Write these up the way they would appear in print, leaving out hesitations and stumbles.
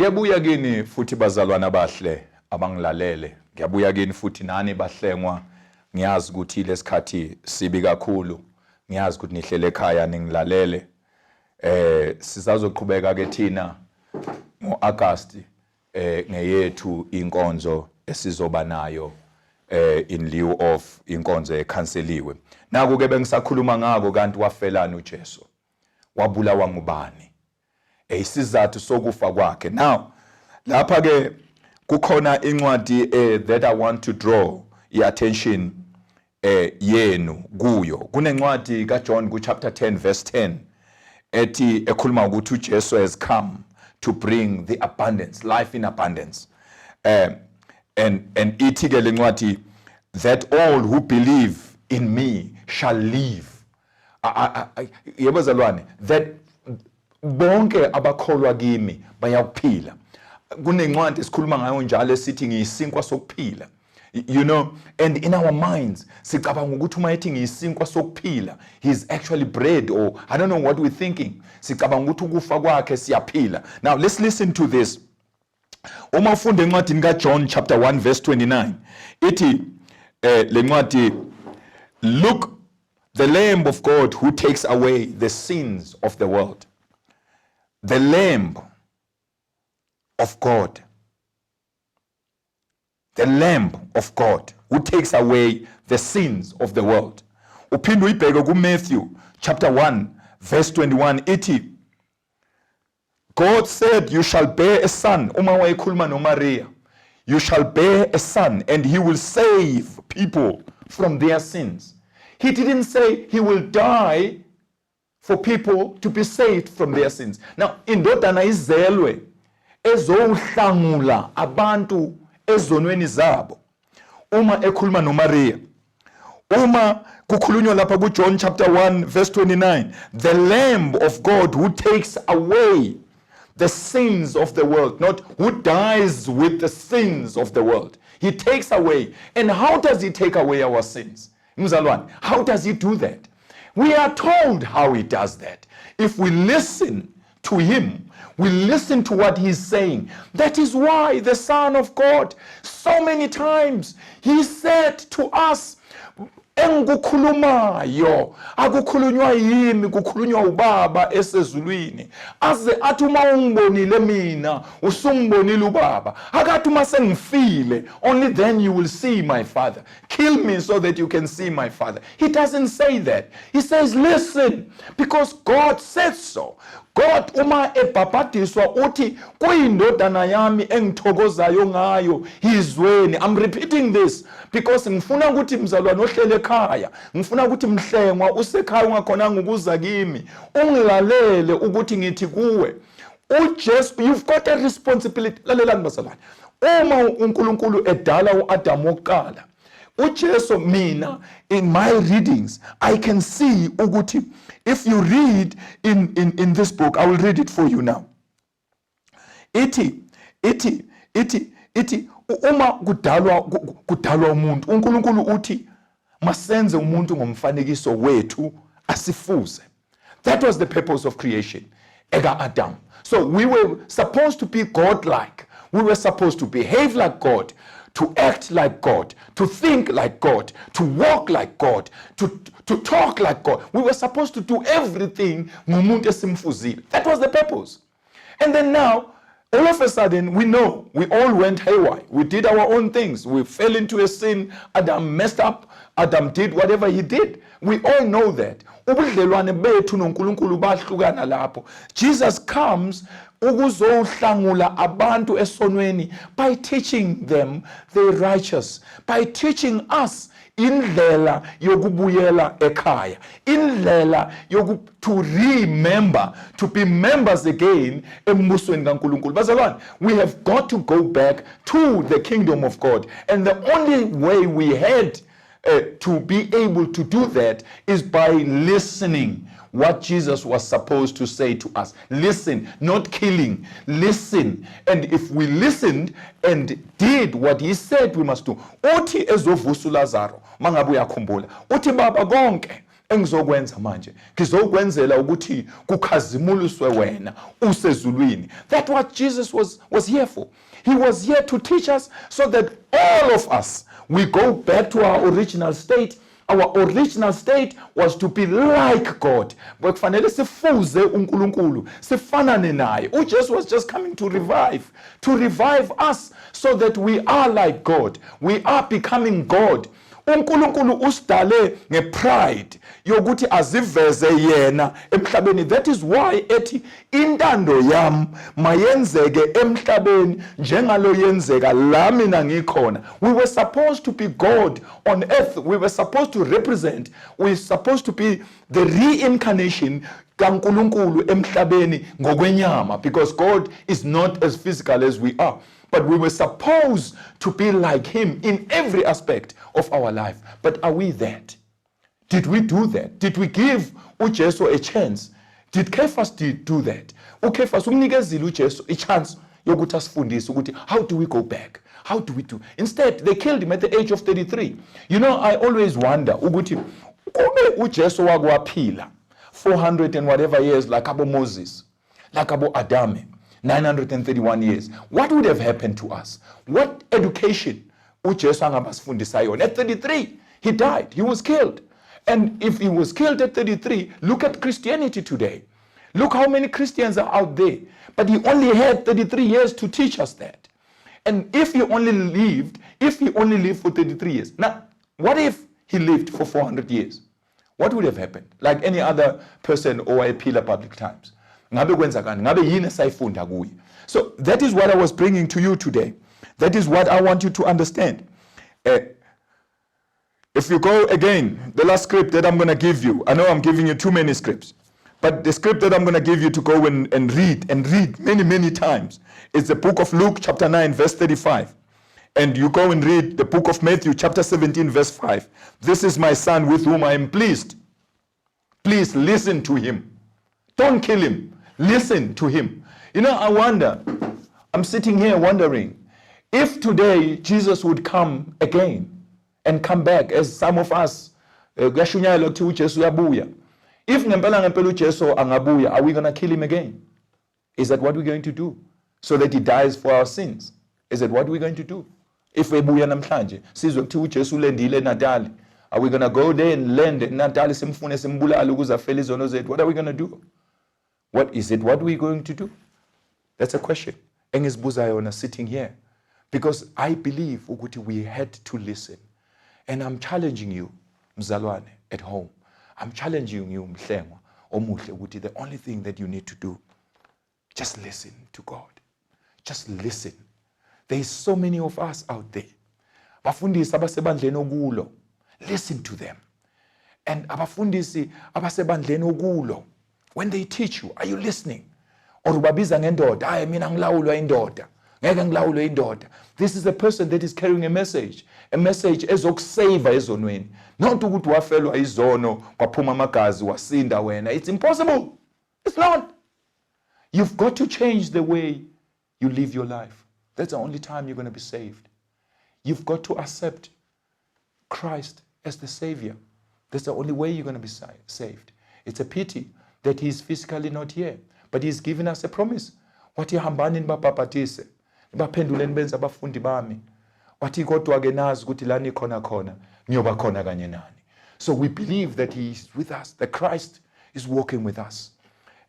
Ngiyabuya kini futhi bazalwana abahle abangilalele. Ngiyabuya kini futhi nani bahlengwa. Ngiyazi ukuthi lesikhathi sibi kakhulu. Ngiyazi ukuthi nihlele ekhaya ningilalele. Sisazoqhubeka ke thina ngoAugust ngeyethu inkonzo esizoba nayo in lieu of inkonzo ekhanseliwe. Naku ke bengisakhuluma ngako Kanti Wafelani uJesu. Wabulawa ngubani? Isizathu sokufa kwakhe. Now lapha ke kukhona incwadi that I want to draw attention yenu kuyo. Kunencwadi kaJohn ku chapter 10 verse 10 ethi ekhuluma ukuthi uJesu has come to bring the abundance, life in abundance. And ithi ke lencwadi that all who believe in me shall live. Yebazalwane, that bonke abakholwa kimi bayakuphila. Kunencwadi esikhuluma ngayo njalo esithi ngiyisinkwa sokuphila. You know, and in our minds sicabanga ukuthi uma ethi ngiyisinkwa sokuphila, he's actually bread, or I don't know what we're thinking. Sicabanga ukuthi ukufa kwakhe siyaphila. Now let's listen to this. Uma ufunda encwadini kaJohn chapter 1 verse 29 ithi lencwadi, look, the Lamb of God who takes away the sins of the world. The Lamb of God. The Lamb of God who takes away the sins of the world. Uphinde uyibheke ku Matthew chapter 1 verse 21 ithi, God said, you shall bear a son. Uma wayekhuluma noMaria, you shall bear a son and he will save people from their sins. He didn't say he will die for people to be saved from their sins. Now, indodana izelwe ezohlangula abantu ezonweni zabo. Uma ekhuluma noMaria, uma kukhulunywa lapha kuJohn chapter 1 verse 29, the Lamb of God who takes away the sins of the world, not who dies with the sins of the world. He takes away. And how does he take away our sins? Mzalwane, how does he do that? We are told how he does that. If we listen to him, we listen to what he's saying. That is why the Son of God, so many times, he said to us, engukhulumayo akukhulunywa yimi, kukhulunywa ubaba esezulwini. Aze athi uma ungibonile mina usungibonile ubaba, akathi uma sengifile only then you will see my Father. Kill me so that you can see my Father. He doesn't say that. He says listen, because God said so. God uma ebhabhadiswa uthi kuyindodana yami engithokozayo ngayo, hizweni. I'm repeating this because ngifuna ukuthi mzalwane ohlele ekhaya, ngifuna ukuthi mhlengwa usekhaya ungakhonanga ukuza kimi, ungilalele ukuthi ngithi kuwe, uJesu, you've got a responsibility. Lalelani bazalwane, uma uNkulunkulu edala uAdam wokuqala, uJesu, mina in my readings I can see ukuthi, if you read in this book, I will read it for you now. Iti uma kudalwa umuntu, uNkulunkulu uthi masenze umuntu ngomfanekiso wethu asifuze. That was the purpose of creation, ega Adam. So we were supposed to be God-like. We were supposed to behave like God, to act like God, to think like God, to walk like God, to talk like God. We were supposed to do everything ngumuntu esimfuzile. That was the purpose. And then now, all of a sudden, we know we all went haywire. We did our own things. We fell into a sin. Adam messed up. Adam did whatever he did. We all know that. Ubudlelwane bethu noNkulunkulu bahlukana lapho. Jesus comes ukuzohlangula abantu esonweni by teaching them the righteous, by teaching us indlela yokubuyela ekhaya, indlela to remember, to be members again embusweni kaNkulunkulu. Bazalwane, we have got to go back to the kingdom of God, and the only way we had to be able to do that is by listening what Jesus was supposed to say to us. Listen, not killing. Listen. And if we listened and did what he said we must do. Uthi ezovusa uLazaro, mangabe uyakhumbula. Uthi baba konke engizokwenza manje ngizokwenzela ukuthi kukhazimuliswe wena usezulwini. That's what Jesus was here for. He was here to teach us so that all of us, we go back to our original state. Our original state was to be like God. But kufanele sifuze uNkulunkulu, sifanane naye. uJesu was just coming to revive us so that we are like God. We are becoming God. uNkulunkulu usidale ngepride yokuthi aziveze yena emhlabeni. That is why ethi intando yami mayenzeke emhlabeni njengalo yenzeka la mina ngikhona. We were supposed to be God on earth. We were supposed to represent. We were supposed to be the reincarnation kaNkulunkulu emhlabeni ngokwenyama, because God is not as physical as we are. But we were supposed to be like him in every aspect of our life. But are we that? Did we do that? Did we give uJesu a chance? Did Cephas do that? uCephas umnikezile uJesu a chance yokuthi asifundise ukuthi how do we go back? How do we do? Instead, they killed him at the age of 33. You know, I always wonder ukuthi kube uJesu wakwaphila 400 and whatever years like abo Moses, like abo Adame, 931 years. What would have happened to us? What education uJesu angabasifundisa yona? At 33, he died. He was killed. And if he was killed at 33, look at Christianity today. Look how many Christians are out there. But he only had 33 years to teach us that. And if he only lived for 33 years. Now, what if he lived for 400 years? What would have happened? Like any other person or a pillar public times. So that is what I was bringing to you today. That is what I want you to understand. If you go again, the last script that I'm going to give you, I know I'm giving you too many scripts, but the script that I'm going to give you to go and read many times is the book of Luke chapter 9 verse 35. And you go and read the book of Matthew chapter 17 verse 5. This is my son with whom I am pleased. Please listen to him. Don't kill him. Listen to him. You know, I wonder, I'm sitting here wondering, if today Jesus would come again and come back, as some of us, if ngempela uJesu angabuya, are we going to kill him again? Is that what we're going to do? So that he dies for our sins? Is that what we're going to do? If webuya namhlanje, sizwe kuthiwa uJesu ulendile eNatali, are we going to go there and land eNatali simfune simbulale ukuze afele izono zethu? What are we going to do? What is it? What are we going to do? That's a question. Engisbuza yona sitting here. Because I believe ukuthi we had to listen. And I'm challenging you, mzalwane, at home. I'm challenging you, mhlengwa, omuhle, ukuthi the only thing that you need to do, just listen to God. Just listen. There is so many of us out there. Bafundisi abasebandleni okulo. Listen to them. And abafundisi abasebandleni okulo, when they teach you, are you listening? Or ubabiza ngendoda, hayi mina ngilawulwa indoda. Ngeke ngilawulwe indoda. This is a person that is carrying a message ezokusave ezonweni. Not ukuthi wafelwa izono kwaphuma amagazi wasinda wena. It's impossible. It's not. You've got to change the way you live your life. That's the only time you're going to be saved. You've got to accept Christ as the Savior. That's the only way you're going to be saved. It's a pity that he's physically not here, but he's given us a promise. Wathi hambani nibabhaphathise, nibaphenduleni benze abafundi bami. Wathi kodwa ke nazi ukuthi la nikhona khona ngiyoba khona kanye nani. So we believe that he is with us, that Christ is walking with us.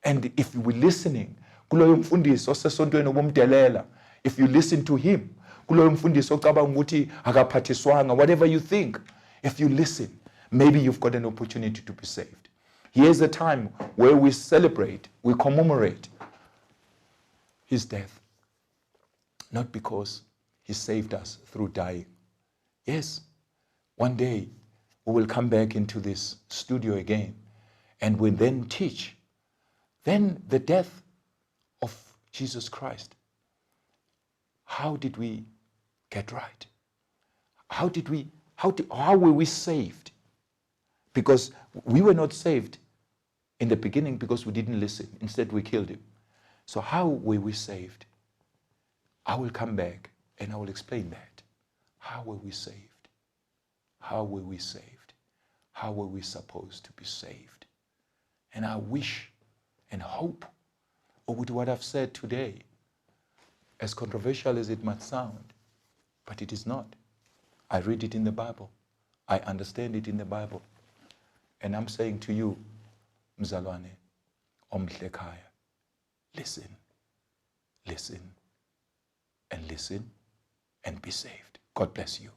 And if we're listening, kuloyo mfundisi osesontweni obomdelela, if you listen to him, kuloyo mfundisi ocabanga ukuthi akaphathiswanga, whatever you think, if you listen, maybe you've got an opportunity to be saved. Here's a time where we celebrate, we commemorate his death. Not because he saved us through dying. Yes, one day we will come back into this studio again and we'll then teach. Then the death of Jesus Christ. How did we get right? How were we saved? Because we were not saved in the beginning because we didn't listen. Instead, we killed him. So how were we saved? I will come back and I will explain that. How were we saved? How were we saved? How how were we supposed to be saved? And I wish and hope, or with what I've said today, as controversial as it might sound, but it is not. I read it in the Bible. I understand it in the Bible. And I'm saying to you, Mzalwane, Omhlekaya, listen, listen, and listen, and be saved. God bless you.